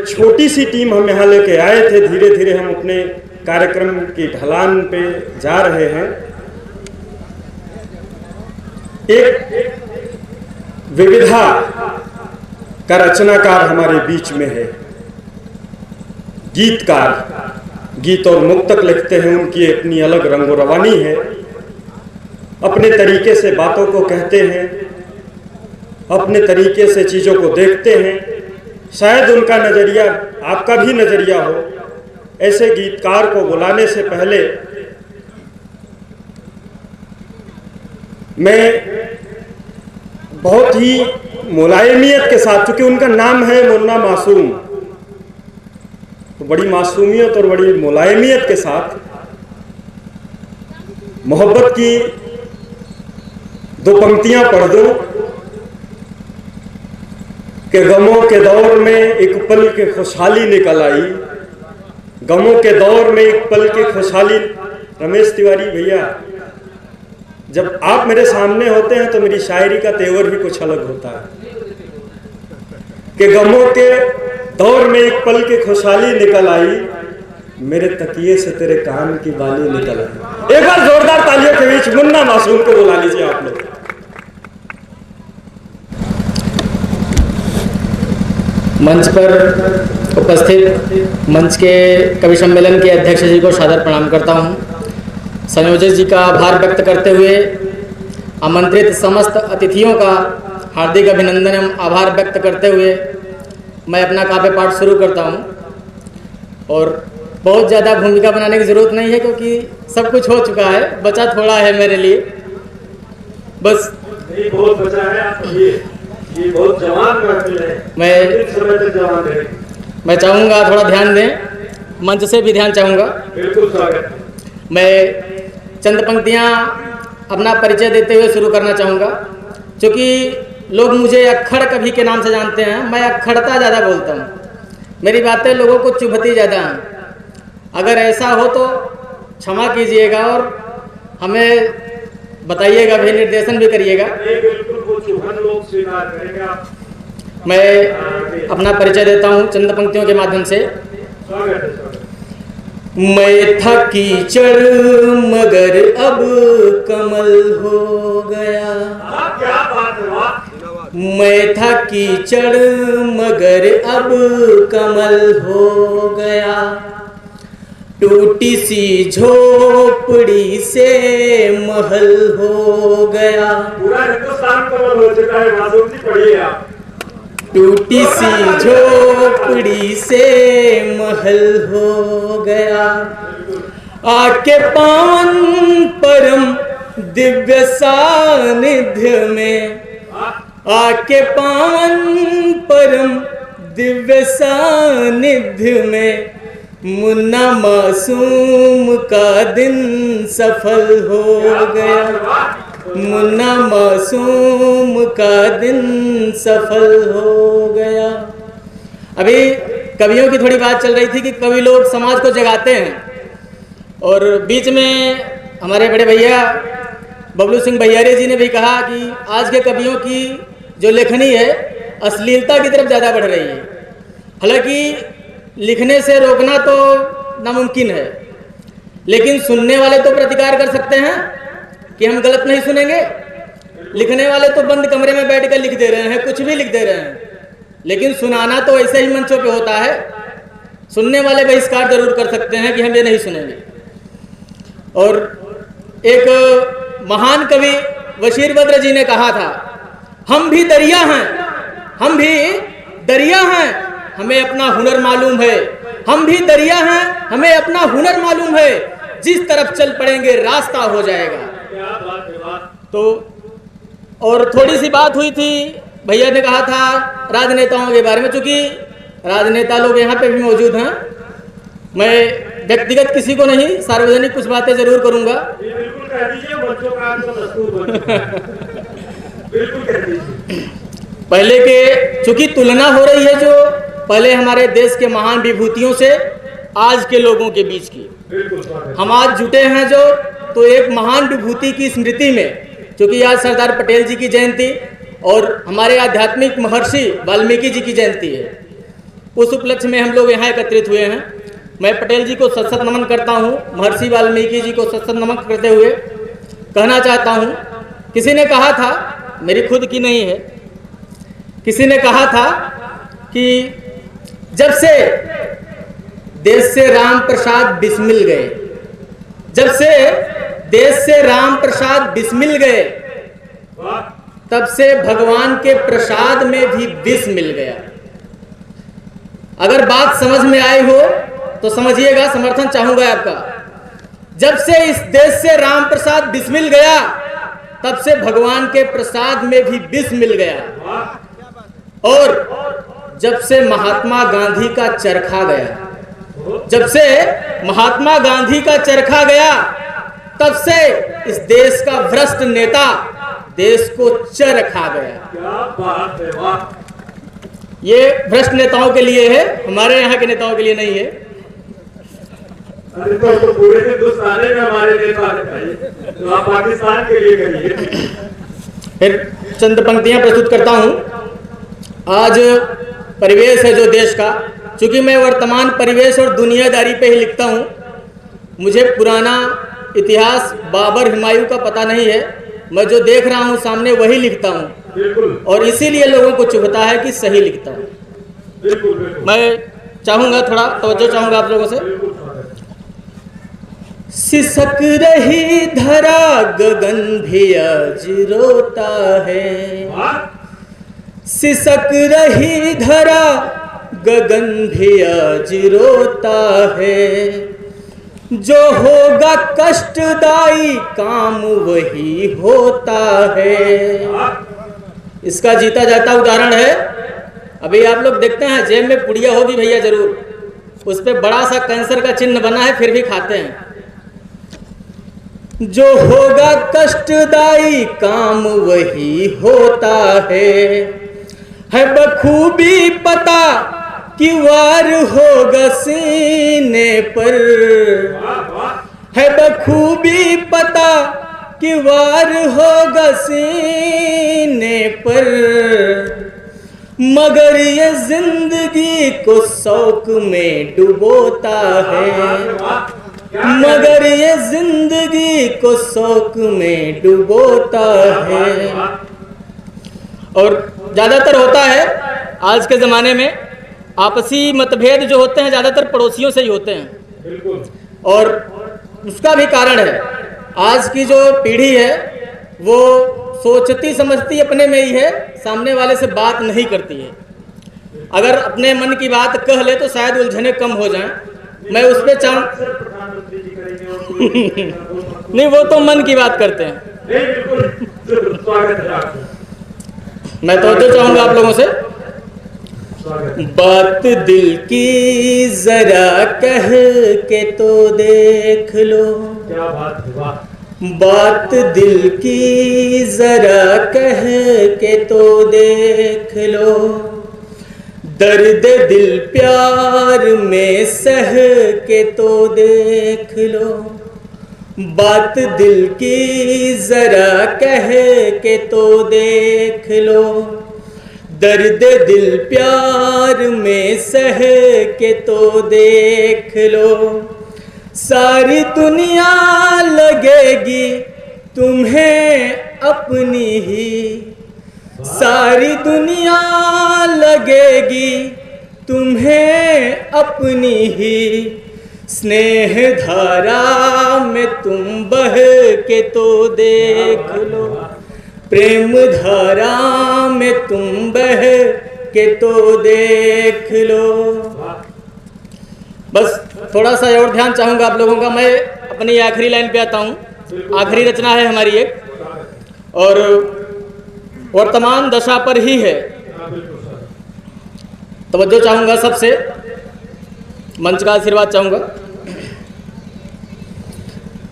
छोटी सी टीम हम यहाँ लेके आए थे। धीरे धीरे हम अपने कार्यक्रम की ढलान पे जा रहे हैं। एक विविधा का रचनाकार हमारे बीच में है, गीतकार, गीत और मुक्तक लिखते हैं, उनकी अपनी अलग रंगो रवानी है, अपने तरीके से बातों को कहते हैं, अपने तरीके से चीज़ों को देखते हैं। शायद उनका नज़रिया आपका भी नज़रिया हो। ऐसे गीतकार को बुलाने से पहले मैं बहुत ही मुलायमियत के साथ, क्योंकि उनका नाम है मुन्ना मासूम, तो बड़ी मासूमियत और बड़ी मुलायमियत के साथ मोहब्बत की दो पंक्तियां पढ़ दूं कि गमों के दौर में एक पल की खुशहाली निकल आई, गमों के दौर में एक पल की खुशहाली। रमेश तिवारी भैया, जब आप मेरे सामने होते हैं तो मेरी शायरी का तेवर भी कुछ अलग होता है कि गमों के दौर में एक पल की खुशहाली निकल आई, मेरे तकिए से तेरे कान की बाली निकल आई। एक बार जोरदार तालियों के बीच मुन्ना मासूम को बुला लीजिए आप लोग। मंच पर उपस्थित मंच के कवि सम्मेलन के अध्यक्ष जी को सादर प्रणाम करता हूं। संयोजक जी का आभार व्यक्त करते हुए आमंत्रित समस्त अतिथियों का हार्दिक अभिनंदन एवं आभार व्यक्त करते हुए मैं अपना काव्य पाठ शुरू करता हूं। और बहुत ज़्यादा भूमिका बनाने की ज़रूरत नहीं है, क्योंकि सब कुछ हो चुका है, बचा थोड़ा है मेरे लिए। बस बहुत बचा है, आप ये बहुत जवान महफिल है, मैं चाहूँगा थोड़ा ध्यान दें, मंच से भी ध्यान चाहूँगा। बिल्कुल स्वागत। मैं चंद पंक्तियाँ अपना परिचय देते हुए शुरू करना चाहूँगा। क्योंकि लोग मुझे अक्खड़ कवि के नाम से जानते हैं, मैं अक्खड़ता ज़्यादा बोलता हूँ, मेरी बातें लोगों को चुभती ज़्यादा हैं। अगर ऐसा हो तो क्षमा कीजिएगा और हमें बताइएगा भी, निर्देशन भी करिएगा। मैं अपना परिचय देता हूँ चंद पंक्तियों के माध्यम से। मैं था कीचड़ मगर अब कमल हो गया, मैं था कीचड़ मगर अब कमल हो गया, टूटी सी झोपड़ी से महल हो गया। पूरा हिंदुस्तान कमल हो चुका है, मासूम जी पढ़िए आप। टूटी सी झोपड़ी से महल हो गया, आके पावन परम दिव्य सानिध्य में, आके पावन परम दिव्य सानिध्य में, मुन्ना मासूम का दिन सफल हो गया, मुन्ना मासूम का दिन सफल हो गया। अभी कवियों की थोड़ी बात चल रही थी कि कवि लोग समाज को जगाते हैं, और बीच में हमारे बड़े भैया बबलू सिंह भैयारी जी ने भी कहा कि आज के कवियों की जो लेखनी है अश्लीलता की तरफ ज़्यादा बढ़ रही है। हालांकि लिखने से रोकना तो नामुमकिन है, लेकिन सुनने वाले तो प्रतिकार कर सकते हैं कि हम गलत नहीं सुनेंगे। लिखने वाले तो बंद कमरे में बैठकर लिख दे रहे हैं, कुछ भी लिख दे रहे हैं, लेकिन सुनाना तो ऐसे ही मंचों पे होता है। सुनने वाले बहिष्कार जरूर कर सकते हैं कि हम ये नहीं सुनेंगे। और एक महान कवि बशीर बद्र जी ने कहा था, हम भी दरिया हैं, हम भी दरिया हैं, हमें अपना हुनर मालूम है, हम भी दरिया हैं, हमें अपना हुनर मालूम है, जिस तरफ चल पड़ेंगे रास्ता हो जाएगा। तो और थोड़ी सी बात हुई थी, भैया ने कहा था राजनेताओं के बारे में, चूंकि राजनेता लोग यहाँ पे भी मौजूद हैं, मैं व्यक्तिगत किसी को नहीं, सार्वजनिक कुछ बातें जरूर करूंगा। बिल्कुल कह दीजिए, बच्चों का आज तो दस्तूर बन चुका है। बिल्कुल कह दीजिए। पहले के चूंकि तुलना हो रही है जो पहले हमारे देश के महान विभूतियों से आज के लोगों के बीच की, हम आज जुटे हैं जो तो एक महान विभूति की स्मृति में, क्योंकि आज सरदार पटेल जी की जयंती और हमारे आध्यात्मिक महर्षि वाल्मीकि जी की जयंती है। उस उपलक्ष्य में हम लोग यहाँ एकत्रित हुए हैं। मैं पटेल जी को सत सत नमन करता हूँ। महर्षि वाल्मीकि जी को सत सत नमन करते हुए कहना चाहता हूँ, किसी ने कहा था, मेरी खुद की नहीं है, किसी ने कहा था कि जब से देश से राम प्रसाद बिस्मिल गए, जब से देश से राम प्रसाद बिस्मिल गए, तब से भगवान के प्रसाद में भी विष मिल गया। अगर बात समझ में आई हो तो समझिएगा, समर्थन चाहूंगा आपका। जब से इस देश से राम प्रसाद बिस्मिल गया, तब से भगवान के प्रसाद में भी विष मिल गया। और जब से महात्मा गांधी का चरखा गया, जब से महात्मा गांधी का चरखा गया, तब से इस देश का भ्रष्ट नेता देश को चरखा गया। क्या बात है, वाह। ये भ्रष्ट नेताओं के लिए है, हमारे यहाँ के नेताओं के लिए नहीं है। अरे तो पूरे हिंदुस्तान में हमारे नेता है, तो आप पाकिस्तान के लिए करिए। फिर चंद पंक्तियां प्रस्तुत करता हूं। आज परिवेश है जो देश का, चूंकि मैं वर्तमान परिवेश और दुनियादारी पे ही लिखता हूं, मुझे पुराना इतिहास बाबर हुमायूं का पता नहीं है। मैं जो देख रहा हूं सामने वही लिखता हूं, और इसीलिए लोगों को चुभता है कि सही लिखता हूं। बिल्कुल बिल्कुल। मैं चाहूंगा, थोड़ा तवज्जो चाहूंगा आप लोगों से। सिसक रही धरा गगन भी आज रोता है, सिसक रही धरा गगन भी आज रोता है, जो होगा कष्टदायी काम वही होता है। इसका जीता जाता उदाहरण है, अभी आप लोग देखते हैं जेब में पुड़िया होगी भैया जरूर, उस पे बड़ा सा कैंसर का चिन्ह बना है, फिर भी खाते हैं। जो होगा कष्टदायी काम वही होता है बखूबी पता कि वार होगा सीने पर, है बखूबी पता कि वार होगा सीने पर, मगर ये जिंदगी को शौक में डुबोता है, मगर ये जिंदगी को शौक में डुबोता है। और ज्यादातर होता है आज के जमाने में आपसी मतभेद जो होते हैं ज्यादातर पड़ोसियों से ही होते हैं, और उसका भी कारण है आज की जो पीढ़ी है वो सोचती समझती अपने में ही है, सामने वाले से बात नहीं करती है। अगर अपने मन की बात कह ले तो शायद उलझने कम हो जाएं। मैं उस पे नहीं, वो तो मन की बात करते हैं। मैं तो चाहूंगा आप लोगों से, बात दिल की जरा कह के तो देख लो, क्या बात है, वाह। बात दिल की जरा कह के तो देख लो, दर्द दिल प्यार में सह के तो देख लो, बात दिल की जरा कह के तो देख लो, दर्द दिल प्यार में सह के तो देख लो, सारी दुनिया लगेगी तुम्हें अपनी ही, सारी दुनिया लगेगी तुम्हें अपनी ही, स्नेह धारा में तुम बह के तो देख लो, प्रेम धारा में तुम बह के तो देख लो। बस थोड़ा सा और ध्यान चाहूंगा आप लोगों का। मैं अपनी आखिरी लाइन पे आता हूँ। आखिरी रचना है हमारी एक, और वर्तमान दशा पर ही है। तवज्जो चाहूंगा सबसे, मंच का आशीर्वाद चाहूंगा।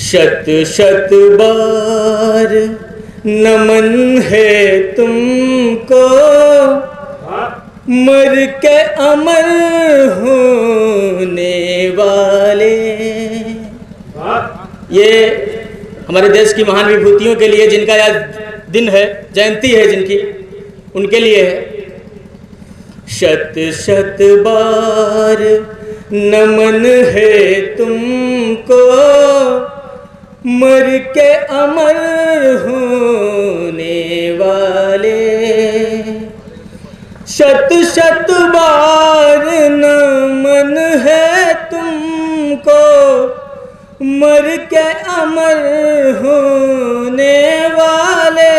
शत शत बार नमन है तुमको, मर के अमर होने वाले। ये हमारे देश की महान विभूतियों के लिए, जिनका आज दिन है, जयंती है जिनकी, उनके लिए है। शत शत बार नमन है तुमको, मर के अमर होने वाले। शत शत बार नमन है तुमको, मर के अमर होने वाले,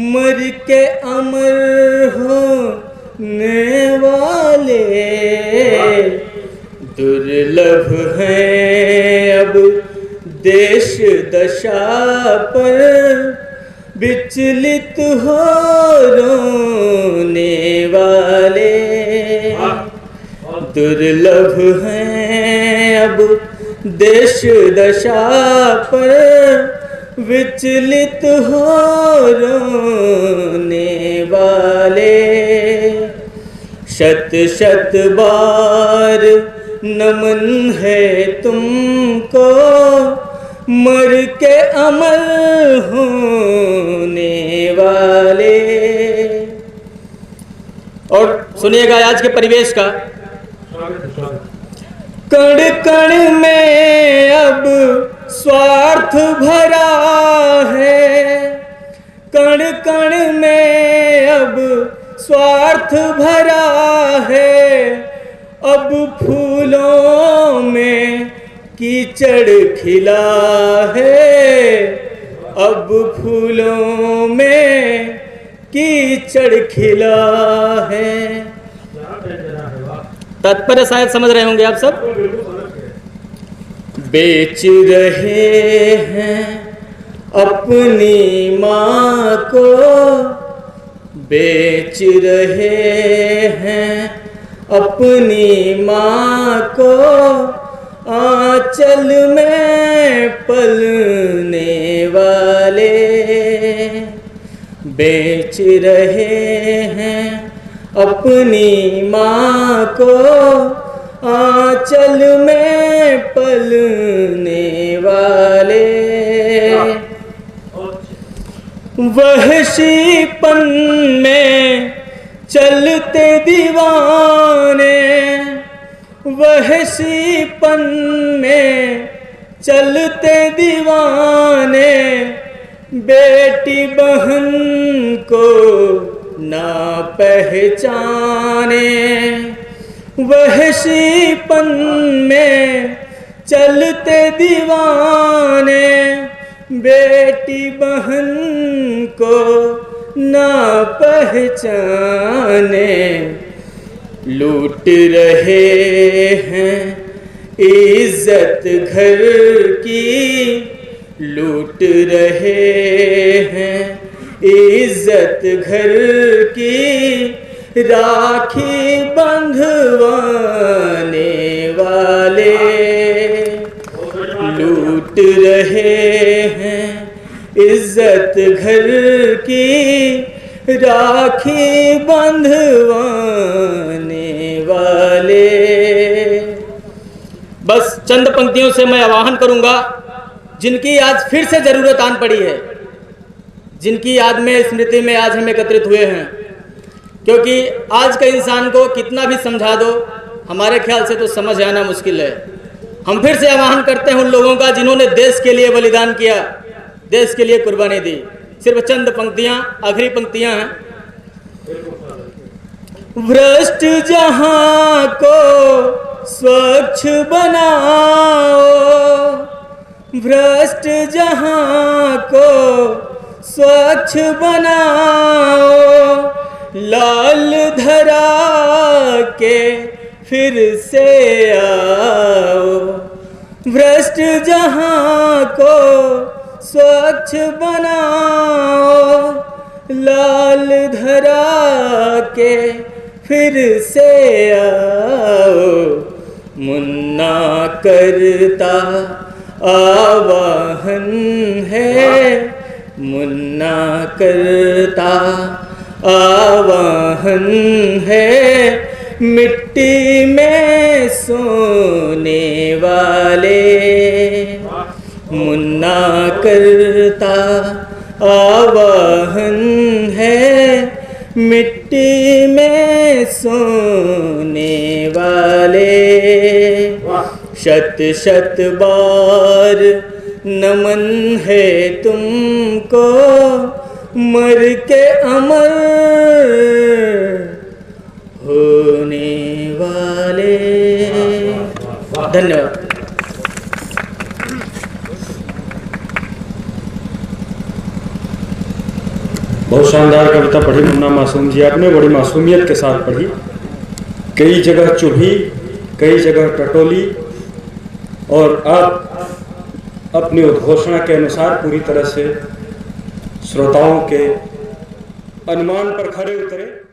मर के अमर होने वाले। दुर्लभ हैं अब देश दशा पर, विचलित हो रोने वाले। दुर्लभ हैं अब देश दशा पर, विचलित हो रोने वाले। शत शत बार नमन है तुमको, मर के अमर होने वाले। और सुनिएगा आज के परिवेश का। कण कण में अब स्वार्थ भरा है, कण कण में अब स्वार्थ भरा है। अब फूलों में कीचड़ खिला है, अब फूलों में कीचड़ खिला है। तात्पर्य शायद समझ रहे होंगे आप सब। बेच रहे हैं अपनी माँ को, बेच रहे हैं अपनी माँ को, आंचल में पलने वाले। बेच रहे हैं अपनी माँ को, आंचल में पलने वाले। वहशीपन में चलते दीवाने, वहशीपन में चलते दीवाने। बेटी बहन को ना पहचाने, वहशीपन में चलते दीवाने। बेटी बहन को ना पहचाने। लूट रहे हैं इज्जत घर की, लूट रहे हैं इज्जत घर की। राखी बंधवाने वाले लूट रहे हैं इज्जत घर की। राखी बंधवाने वाले। बस चंद पंक्तियों से मैं आह्वान करूंगा जिनकी आज फिर से जरूरत आन पड़ी है, जिनकी याद में स्मृति में आज हम एकत्रित हुए हैं। क्योंकि आज के इंसान को कितना भी समझा दो, हमारे ख्याल से तो समझ आना मुश्किल है। हम फिर से आह्वान करते हैं उन लोगों का जिन्होंने देश के लिए बलिदान किया, देश के लिए कुर्बानी दी। सिर्फ चंद पंक्तियां, आखिरी पंक्तियां हैं। भ्रष्ट जहां को स्वच्छ बनाओ, भ्रष्ट जहां को स्वच्छ बनाओ। लाल धरा के फिर से आओ, भ्रष्ट जहां को स्वच्छ बनाओ। लाल धरा के फिर से आओ। मुन्ना करता आवाहन है, मुन्ना करता आवाहन है। मिट्टी में सोने वाले मुन्ना करता आवाहन है। मिट्टी मिट्टी में सोने वाले शत शत बार नमन है तुमको, मर के अमर होने वाले। धन्यवाद। बहुत शानदार कविता पढ़ी मुन्ना मासूम जी आपने, बड़ी मासूमियत के साथ पढ़ी। कई जगह चुभी, कई जगह टटोली, और आप अपनी उद्घोषणा के अनुसार पूरी तरह से श्रोताओं के अनुमान पर खरे उतरे।